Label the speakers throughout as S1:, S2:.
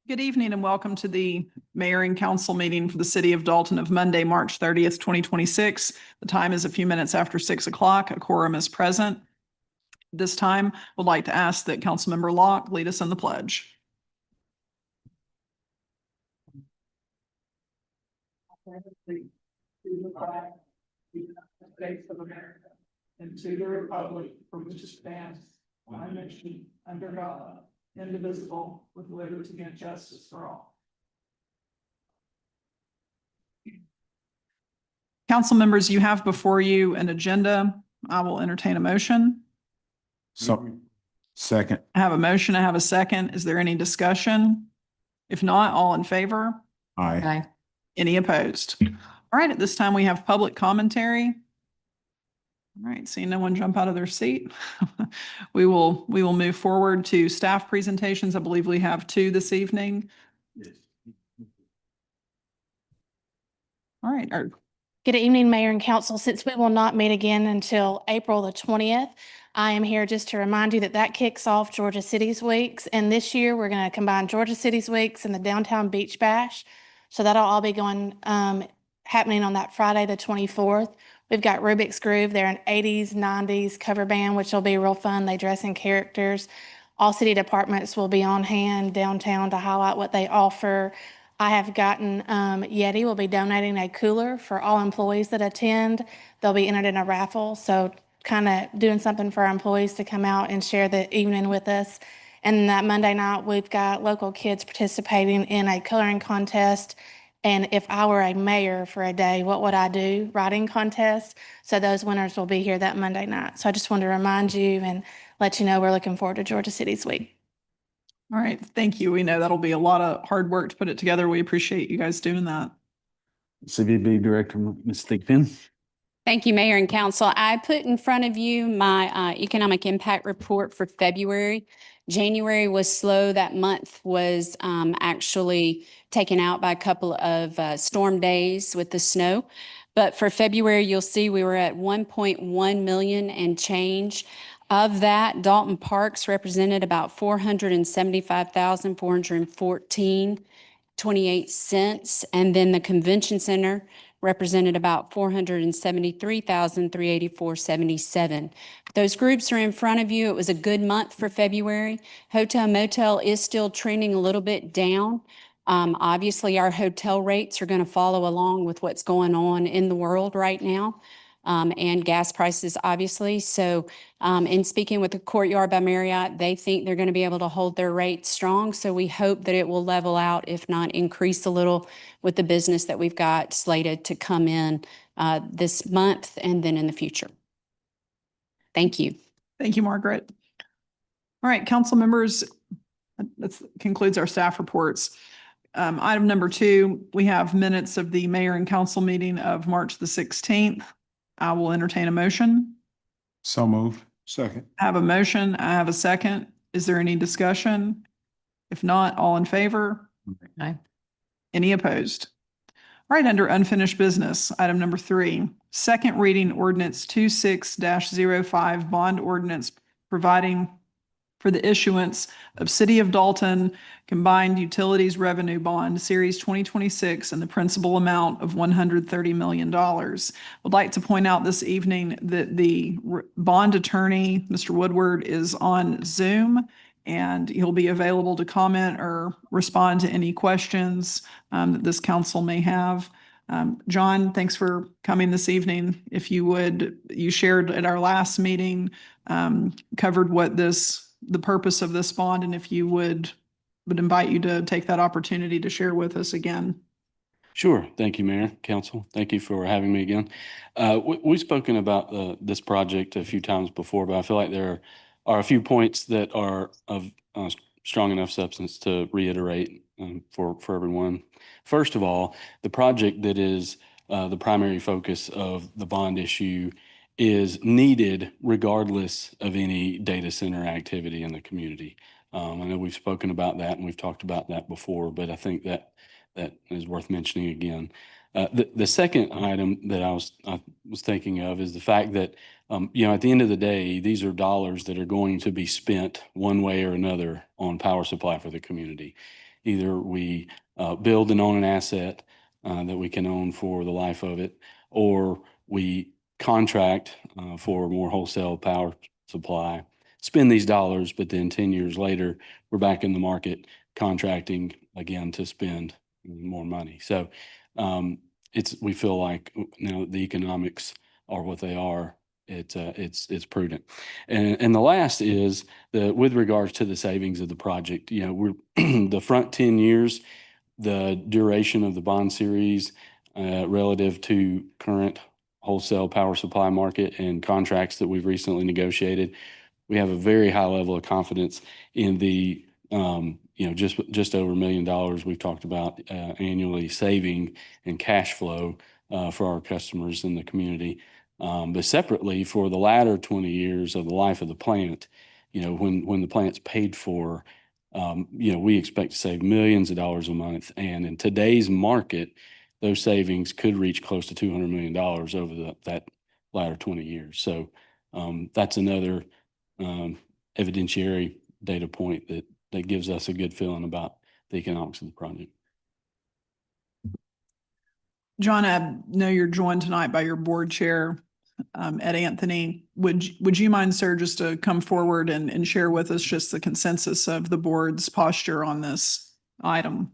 S1: Good evening and welcome to the Mayor and Council meeting for the City of Dalton of Monday, March 30th, 2026. The time is a few minutes after 6 o'clock. A quorum is present. This time, I would like to ask that Councilmember Locke lead us in the pledge. To the flag of the United States of America and to the republic for which it stands, one nation, under God, indivisible, with liberty and justice for all. Council members, you have before you an agenda. I will entertain a motion.
S2: So, second.
S1: I have a motion. I have a second. Is there any discussion? If not, all in favor?
S2: Aye.
S1: Any opposed? All right, at this time, we have public commentary. All right, seeing no one jump out of their seat, we will move forward to staff presentations. I believe we have two this evening.
S2: Yes.
S1: All right.
S3: Good evening, Mayor and Council. Since we will not meet again until April the 20th, I am here just to remind you that kicks off Georgia Cities Weeks. And this year, we're going to combine Georgia Cities Weeks and the Downtown Beach Bash. So that'll all be going, happening on that Friday, the 24th. We've got Rubik's Groove. They're an 80s, 90s cover band, which will be real fun. They dress in characters. All city departments will be on hand downtown to highlight what they offer. I have gotten Yeti will be donating a cooler for all employees that attend. They'll be entered in a raffle. So kind of doing something for our employees to come out and share the evening with us. And that Monday night, we've got local kids participating in a coloring contest. And if I were a mayor for a day, what would I do? Writing contest. So those winners will be here that Monday night. So I just wanted to remind you and let you know we're looking forward to Georgia Cities Week.
S1: All right, thank you. We know that'll be a lot of hard work to put it together. We appreciate you guys doing that.
S2: CVB Director, Ms. Thigpen.
S4: Thank you, Mayor and Council. I put in front of you my economic impact report for February. January was slow. That month was actually taken out by a couple of storm days with the snow. But for February, you'll see we were at 1.1 million and change. Of that, Dalton Parks represented about 475,414.28 cents. And then the Convention Center represented about 473,384.77. Those groups are in front of you. It was a good month for February. Hotel motel is still trending a little bit down. Obviously, our hotel rates are going to follow along with what's going on in the world right now, and gas prices, obviously. So in speaking with the Courtyard by Marriott, they think they're going to be able to hold their rates strong. So we hope that it will level out, if not increase a little, with the business that we've got slated to come in this month and then in the future. Thank you.
S1: Thank you, Margaret. All right, council members, that concludes our staff reports. Item number 2, we have minutes of the mayor and council meeting of March the 16th. I will entertain a motion.
S2: So moved. Second.
S1: I have a motion. I have a second. Is there any discussion? If not, all in favor?
S5: Aye.
S1: Any opposed? All right, under unfinished business, item number 3, second reading ordinance 26-05, bond ordinance providing for the issuance of City of Dalton Combined Utilities Revenue Bond Series 2026 and the principal amount of $130 million. Would like to point out this evening that the bond attorney, Mr. Woodward, is on Zoom, and he'll be available to comment or respond to any questions that this council may have. John, thanks for coming this evening. If you would, you shared at our last meeting, covered what the purpose of this bond, and if you would invite you to take that opportunity to share with us again.
S6: Sure. Thank you, Mayor, Council. Thank you for having me again. We've spoken about this project a few times before, but I feel like there are a few points that are of strong enough substance to reiterate for everyone. First of all, the project that is the primary focus of the bond issue is needed regardless of any data center activity in the community. I know we've spoken about that and we've talked about that before, but I think that is worth mentioning again. The second item that I was thinking of is the fact that, at the end of the day, these are dollars that are going to be spent one way or another on power supply for the community. Either we build and own an asset that we can own for the life of it, or we contract for more wholesale power supply, spend these dollars, but then 10 years later, we're back in the market contracting again to spend more money. So we feel like now the economics are what they are. It's prudent. And the last is with regards to the savings of the project, we're the front 10 years, the duration of the bond series relative to current wholesale power supply market and contracts that we've recently negotiated, we have a very high level of confidence in the just over $1 million we've talked about annually saving and cash flow for our customers in the community. But separately, for the latter 20 years of the life of the plant, when the plant's paid for, we expect to save millions of dollars a month. And in today's market, those savings could reach close to $200 million over that latter 20 years. So that's another evidentiary data point that gives us a good feeling about the economics of the project.
S1: John, I know you're joined tonight by your board chair, Ed Anthony. Would you mind, sir, just to come forward and share with us just the consensus of the board's posture on this item?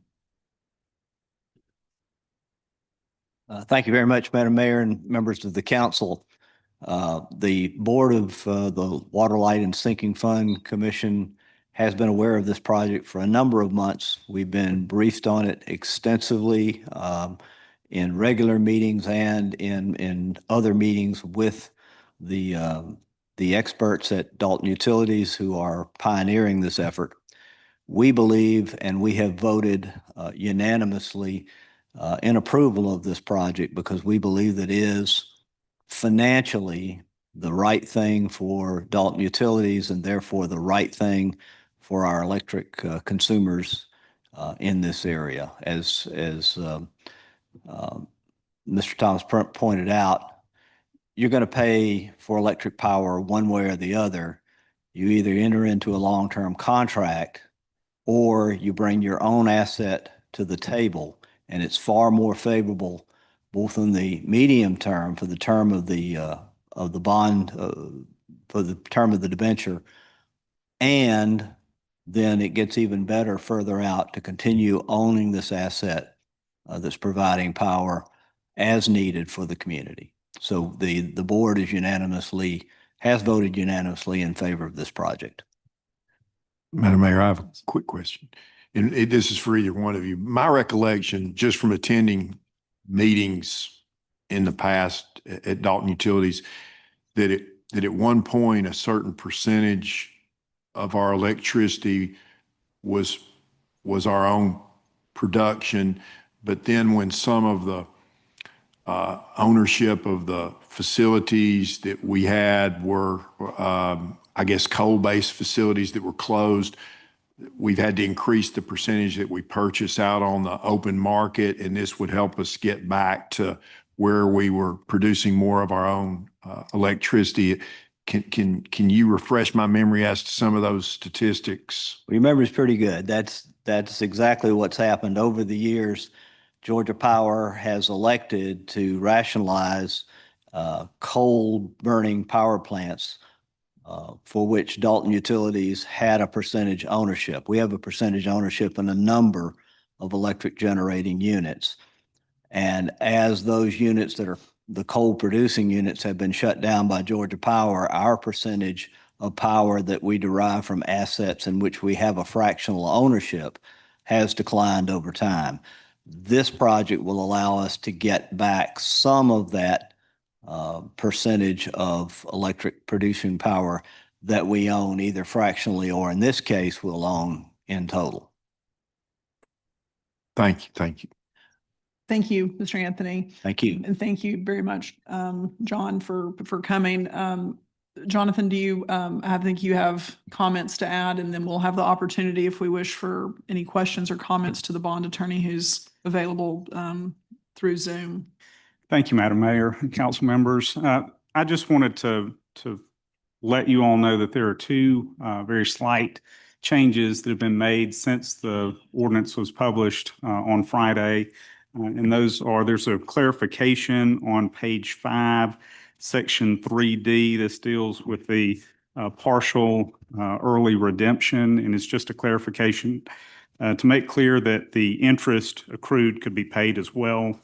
S5: Thank you very much, Madam Mayor and members of the council. The board of the Water, Light, and Sinking Fund Commission has been aware of this project for a number of months. We've been briefed on it extensively in regular meetings and in other meetings with the experts at Dalton Utilities who are pioneering this effort. We believe, and we have voted unanimously in approval of this project because we believe that it is financially the right thing for Dalton Utilities and therefore the right thing for our electric consumers in this area. As Mr. Thomas pointed out, you're going to pay for electric power one way or the other. You either enter into a long-term contract or you bring your own asset to the table, and it's far more favorable both in the medium term for the term of the bond, for the term of the debenture, and then it gets even better further out to continue owning this asset that's providing power as needed for the community. So the board has voted unanimously in favor of this project.
S2: Madam Mayor, I have a quick question. And this is for either one of you. My recollection, just from attending meetings in the past at Dalton Utilities, that at one point, a certain percentage of our electricity was our own production. But then when some of the ownership of the facilities that we had were, I guess, coal-based facilities that were closed, we've had to increase the percentage that we purchase out on the open market, and this would help us get back to where we were producing more of our own electricity. Can you refresh my memory as to some of those statistics?
S5: Your memory's pretty good. That's exactly what's happened over the years. Georgia Power has elected to rationalize coal-burning power plants for which Dalton Utilities had a percentage ownership. We have a percentage ownership in a number of electric generating units. And as those units that are the coal producing units have been shut down by Georgia Power, our percentage of power that we derive from assets in which we have a fractional ownership has declined over time. This project will allow us to get back some of that percentage of electric producing power that we own either fractionally or in this case we'll own in total.
S2: Thank you. Thank you.
S1: Thank you, Mr. Anthony.
S5: Thank you.
S1: And thank you very much, John, for coming. Jonathan, do you, I think you have comments to add, and then we'll have the opportunity if we wish for any questions or comments to the bond attorney who's available through Zoom.
S7: Thank you, Madam Mayor and council members. I just wanted to let you all know that there are two very slight changes that have been made since the ordinance was published on Friday. And those are, there's a clarification on page 5, section 3D. This deals with the partial early redemption, and it's just a clarification to make clear that the interest accrued could be paid as well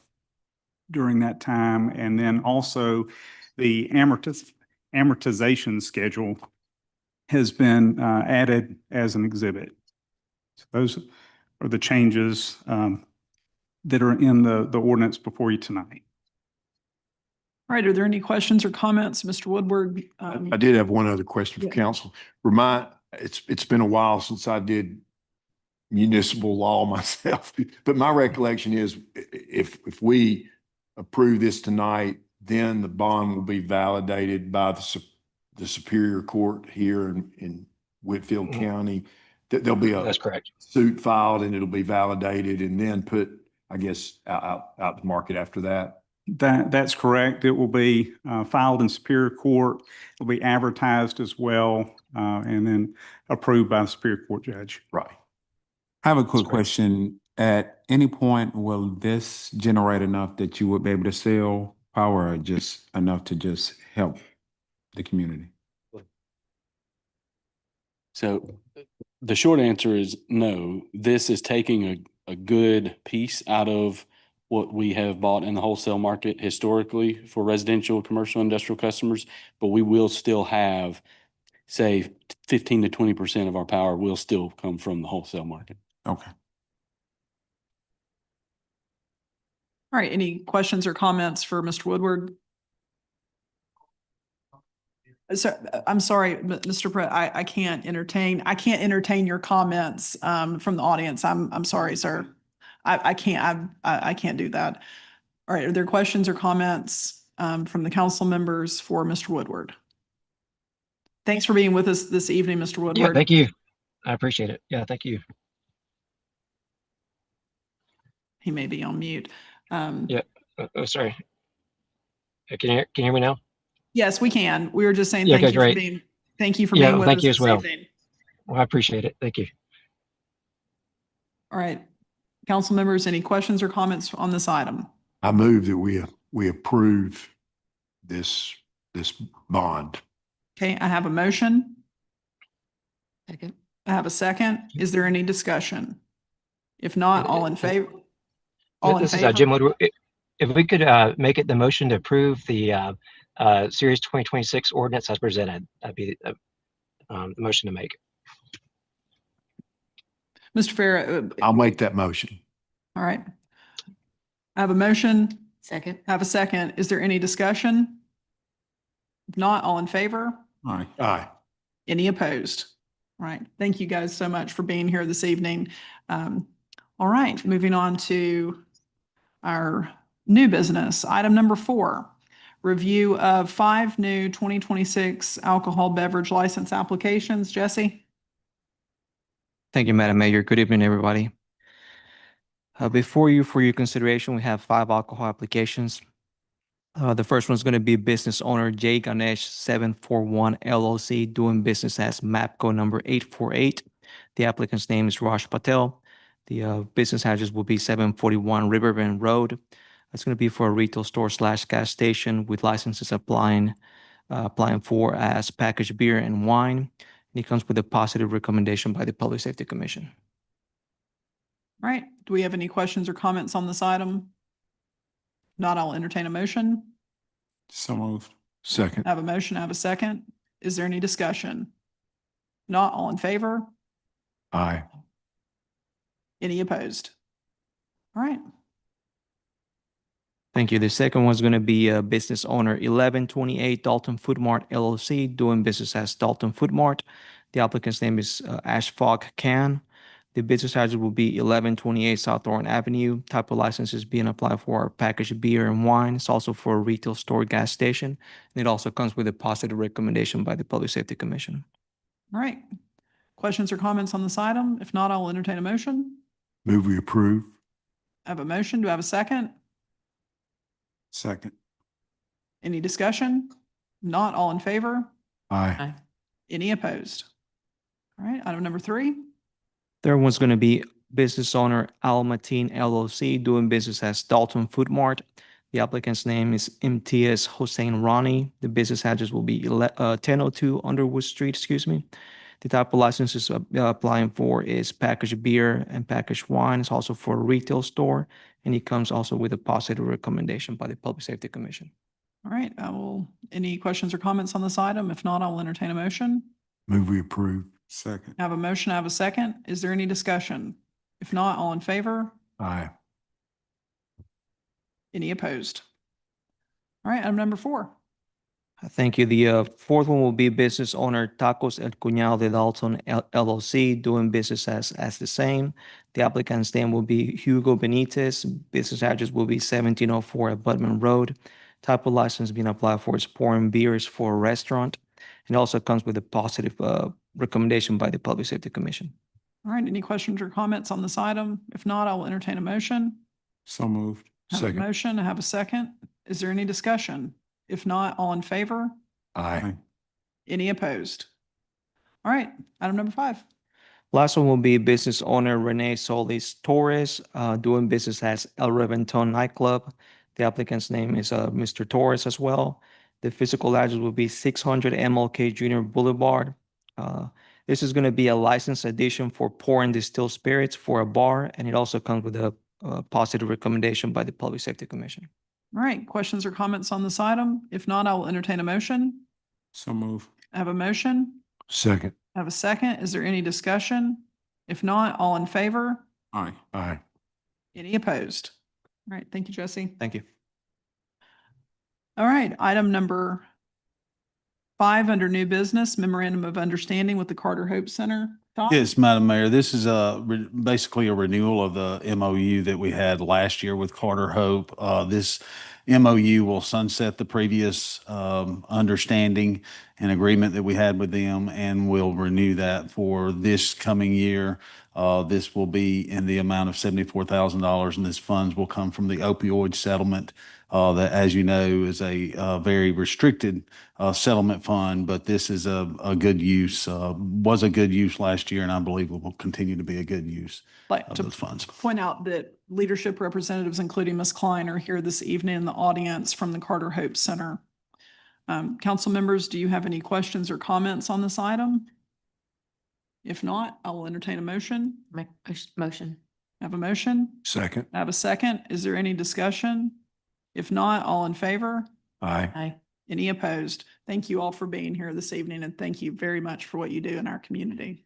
S7: during that time. And then also the amortization schedule has been added as an exhibit. So those are the changes that are in the ordinance before you tonight.
S1: All right, are there any questions or comments, Mr. Woodward?
S2: I did have one other question for
S1: Yeah.
S2: council. It's been a while since I did municipal law myself, but my recollection is if we approve this tonight, then the bond will be validated by the Superior Court here in Whitfield County. There'll be
S8: That's correct.
S2: suit filed and it'll be validated and then put, I guess, out the market after that.
S7: That's correct. It will be filed in Superior Court. It'll be advertised as well, and then approved by the Superior Court judge.
S2: Right.
S9: I have a quick question. At any point, will this generate enough that you would be able to sell power, or just enough to just help the community?
S6: So the short answer is no. This is taking a good piece out of what we have bought in the wholesale market historically for residential, commercial, industrial customers, but we will still have, say, 15 to 20% of our power will still come from the wholesale market.
S9: Okay.
S1: All right, any questions or comments for Mr. Woodward? So, I'm sorry, Mr. Brett, I can't entertain your comments from the audience. I'm sorry, sir. I can't do that. All right, are there questions or comments from the council members for Mr. Woodward? Thanks for being with us this evening, Mr. Woodward.
S8: Yeah, thank you. I appreciate it. Yeah, thank you.
S1: He may be on mute.
S8: Yeah. Oh, sorry. Can you hear me now?
S1: Yes, we can. We were just saying
S8: Yeah,
S1: thank
S8: okay,
S1: you for
S8: great.
S1: being. Thank you for
S8: Yeah,
S1: being with
S8: thank
S1: us
S8: you as
S1: this
S8: well.
S1: evening.
S8: Well, I appreciate it. Thank you.
S1: All right. Council members, any questions or comments on this item?
S2: I move that we approve this bond.
S1: Okay, I have a motion. Second. I have a second. Is there any discussion? If not, all in favor? All in
S8: This is
S1: favor?
S8: Jim Woodward. If we could make it the motion to approve the Series 2026 ordinance as presented, that'd be the motion to make.
S1: Mr. Farah,
S2: I'll make that motion.
S1: all right. I have a motion.
S10: Second.
S1: I have a second. Is there any discussion? If not, all in favor?
S9: Aye.
S2: Aye.
S1: Any opposed? All right. Thank you guys so much for being here this evening. All right, moving on to our new business. Item number 4, review of 5 new 2026 alcohol beverage license applications. Jesse?
S11: Thank you, Madam Mayor. Good evening, everybody. Before you, for your consideration, we have 5 alcohol applications. The first one is going to be business owner J Ganesh 741 LLC, doing business as MAPCO number 848. The applicant's name is Raj Patel. The business address will be 741 Riverbend Road. It's going to be for a retail store / gas station with licenses applying for as packaged beer and wine. And it comes with a positive recommendation by the Public Safety Commission.
S1: All right, do we have any questions or comments on this item? Not, I'll entertain a motion.
S9: So moved.
S2: Second.
S1: I have a motion, I have a second. Is there any discussion? Not, all in favor?
S2: Aye.
S1: Any opposed? All right,
S11: Thank you. The second one's going to be business owner 1128 Dalton Food Mart LLC, doing business as Dalton Food Mart. The applicant's name is Ashfaq Khan. The business address will be 1128 South Orange Avenue. Type of license is being applied for packaged beer and wine. It's also for a retail store gas station. And it also comes with a positive recommendation by the Public Safety Commission.
S1: all right. Questions or comments on this item? If not, I'll entertain a motion.
S2: Move we approve.
S1: I have a motion. Do I have a second?
S9: Second.
S1: Any discussion? Not, all in favor?
S2: Aye.
S1: Any opposed? All right, item number 3.
S11: Third one's going to be business owner Al Mateen LLC, doing business as Dalton Food Mart. The applicant's name is MTS Hossein Rani. The business address will be 1002 Underwood Street, The type of licenses applying for is packaged beer and packaged wine. It's also for a retail store, and it comes also with a positive recommendation by the Public Safety Commission.
S1: All right, any questions or comments on this item? If not, I'll entertain a motion.
S2: Move we approve.
S9: Second.
S1: I have a motion, I have a second. Is there any discussion? If not, all in favor?
S2: Aye.
S1: Any opposed? All right, item number 4.
S11: Thank you. The fourth one will be business owner Tacos El Cuñado de Dalton LLC, doing business as the same. The applicant's name will be Hugo Benitez. Business address will be 1704 Abutment Road. Type of license being applied for is pouring beers for a restaurant. And it also comes with a positive recommendation by the Public Safety Commission.
S1: All right, any questions or comments on this item? If not, I will entertain a motion.
S9: So moved.
S1: I have a
S2: Second.
S1: motion, I have a second. Is there any discussion? If not, all in favor?
S2: Aye.
S1: Any opposed? All right, item number 5.
S11: Last one will be business owner Rene Solis Torres, doing business as El Reventon Nightclub. The applicant's name is Mr. Torres as well. The physical address will be 600 MLK Junior Boulevard. This is going to be a license addition for pouring distilled spirits for a bar, and it also comes with a positive recommendation by the Public Safety Commission.
S1: All right, questions or comments on this item? If not, I will entertain a motion.
S9: So moved.
S1: I have a motion.
S2: Second.
S1: I have a second. Is there any discussion? If not, all in favor?
S9: Aye.
S2: Aye.
S1: Any opposed? All right, thank you, Jesse.
S11: Thank you.
S1: All right, item number 5 under new business, memorandum of understanding with the Carter Hope Center. Tom?
S12: Yes, Madam Mayor, this is basically a renewal of the MOU that we had last year with Carter Hope. This
S10: MOU will sunset the previous understanding and agreement that we had with them, and we'll renew that for this coming year. This will be in the amount of $74,000, and this funds will come from the opioid settlement that, as you know, is a very restricted settlement fund, but this is a good use, was a good use last year, and I believe it will continue to be a good use
S1: Like
S10: of
S1: to
S10: those funds.
S1: point out that leadership representatives, including Ms. Klein, are here this evening in the audience from the Carter Hope Center. Council members, do you have any questions or comments on this item? If not, I will entertain a motion.
S12: Make a motion.
S1: I have a motion.
S2: Second.
S1: I have a second. Is there any discussion? If not, all in favor?
S2: Aye.
S12: Aye.
S1: Any opposed? Thank you all for being here this evening, and thank you very much for what you do in our community.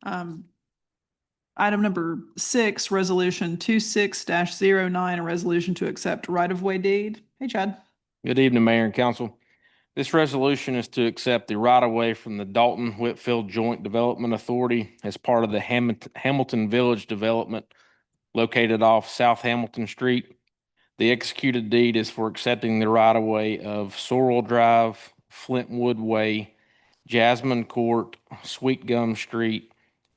S1: Item number 6, Resolution 26-09, a resolution to accept right-of-way deed. Hey, Chad.
S13: Good evening, Mayor and Council. This resolution is to accept the right-of-way from the Dalton Whitfield Joint Development Authority as part of the Hamilton Village development located off South Hamilton Street. The executed deed is for accepting the right-of-way of Sorrel Drive, Flintwood Way, Jasmine Court, Sweet Gum Street,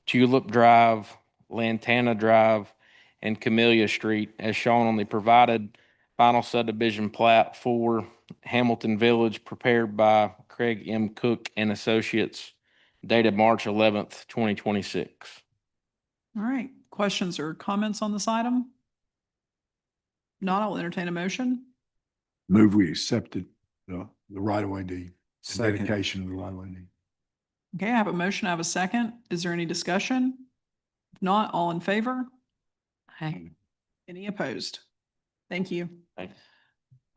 S13: Tulip Drive, Lantana Drive, and Camellia Street as shown on the provided final subdivision plat for Hamilton Village prepared by Craig M. Cook and Associates dated March 11th, 2026.
S1: All right. Questions or comments on this item? Not, I'll entertain a motion.
S2: Move we accepted the right-of-way deed. and
S9: Second.
S2: Dedication of the right-of-way deed.
S1: Okay, I have a motion. I have a second. Is there any discussion? If not, all in favor?
S12: Aye.
S1: Any opposed? Thank you.
S13: Thanks.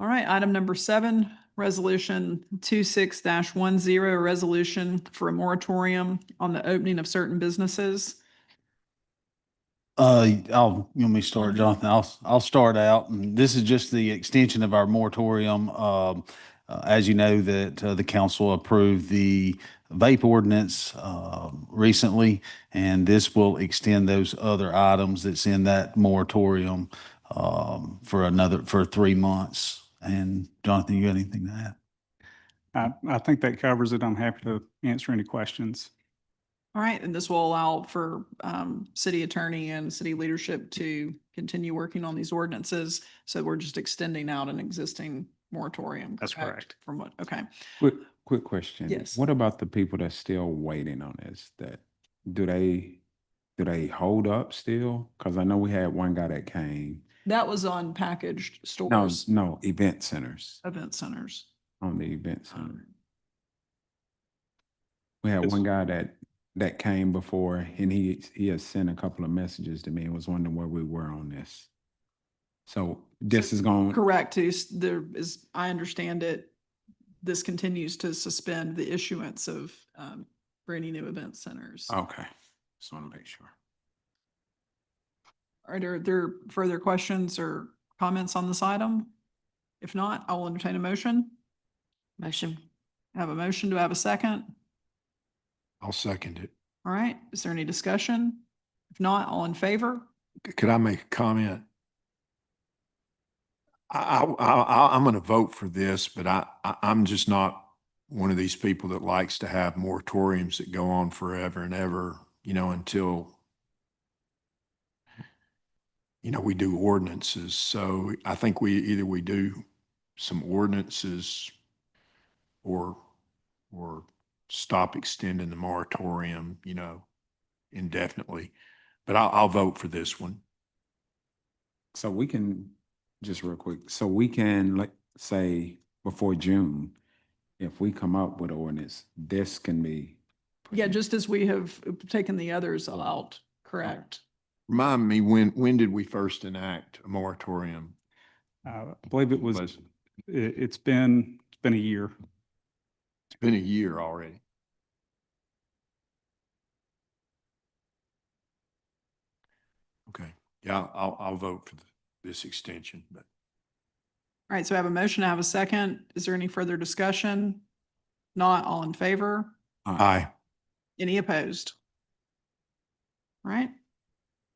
S1: All right, item number 7, Resolution 26-10, a resolution for a moratorium on the opening of certain businesses.
S10: You want me to start, Jonathan? I'll start out, and this is just the extension of our moratorium. As you know, that the council approved the vape ordinance recently, and this will extend those other items that's in that moratorium for 3 months. And Jonathan, you got anything to add?
S7: I think that covers it. I'm happy to answer any questions.
S1: All right, and this will allow for city attorney and city leadership to continue working on these ordinances. So we're just extending out an existing moratorium.
S7: That's correct.
S1: From what, okay.
S9: Quick question.
S1: Yes.
S9: What about the people that's still waiting on this? That do they hold up still? Because I know we had one guy that came.
S1: That was on packaged
S9: No,
S1: stores,
S9: no, event centers,
S1: event centers.
S9: on the event center. We had
S7: It's-
S9: one guy that came before, and he has sent a couple of messages to me and was wondering where we were on this. So this is going,
S1: Correct. There is, I understand it, this continues to suspend the issuance of for any new event centers.
S9: okay, just want to make sure.
S1: Are there further questions or comments on this item? If not, I will entertain a motion.
S12: Motion.
S1: I have a motion. Do I have a second?
S2: I'll second it.
S1: All right. Is there any discussion? If not, all in favor?
S2: Could I make a comment? I'm going to vote for this, but I'm just not one of these people that likes to have moratoriums that go on forever and ever, until, we do ordinances. So I think we do some ordinances or stop extending the moratorium, indefinitely. But I'll vote for this one.
S9: So we can, just real quick, so we can, like, say, before June, if we come up with ordinance, this can be.
S1: Yeah, just as we have taken the others out, correct?
S2: Remind me, when did we first enact a moratorium?
S7: I believe it's been a year.
S2: It's been a year already. Okay, yeah, I'll vote for this extension, but.
S1: All right, so I have a motion. I have a second. Is there any further discussion? Not, all in favor?
S2: Aye.
S1: Any opposed? All right.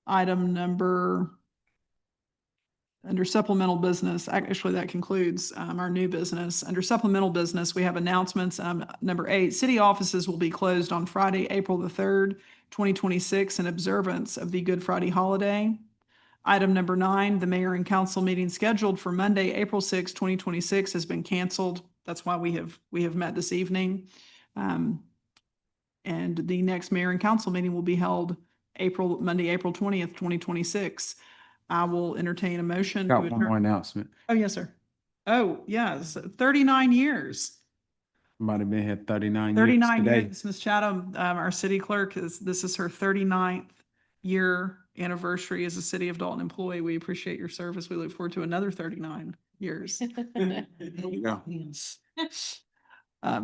S1: Item number Under supplemental business, actually, that concludes our new business. Under supplemental business, we have announcements. Number 8, city offices will be closed on Friday, April the 3rd, 2026, in observance of the Good Friday holiday. Item number 9, the mayor and council meeting scheduled for Monday, April 6, 2026 has been canceled. That's why we have met this evening. And the next mayor and council meeting will be held Monday, April 20th, 2026. I will entertain a motion.
S9: Got one more announcement.
S1: Oh, yes, sir. Oh, yes, 39 years.
S9: Might have been here 39 years
S1: 39
S9: today.
S1: years. Ms. Chatham, our city clerk, this is her 39th year anniversary as a City of Dalton employee. We appreciate your service. We look forward to another 39 years.
S9: There you go.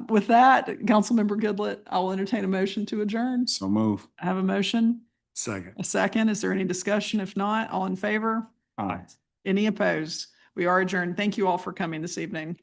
S1: With that, Councilmember Goodlett, I will entertain a motion to adjourn.
S9: So move.
S1: I have a motion,
S2: Second.
S1: a second. Is there any discussion? If not, all in favor?
S9: Aye.
S1: Any opposed? We are adjourned. Thank you all for coming this evening.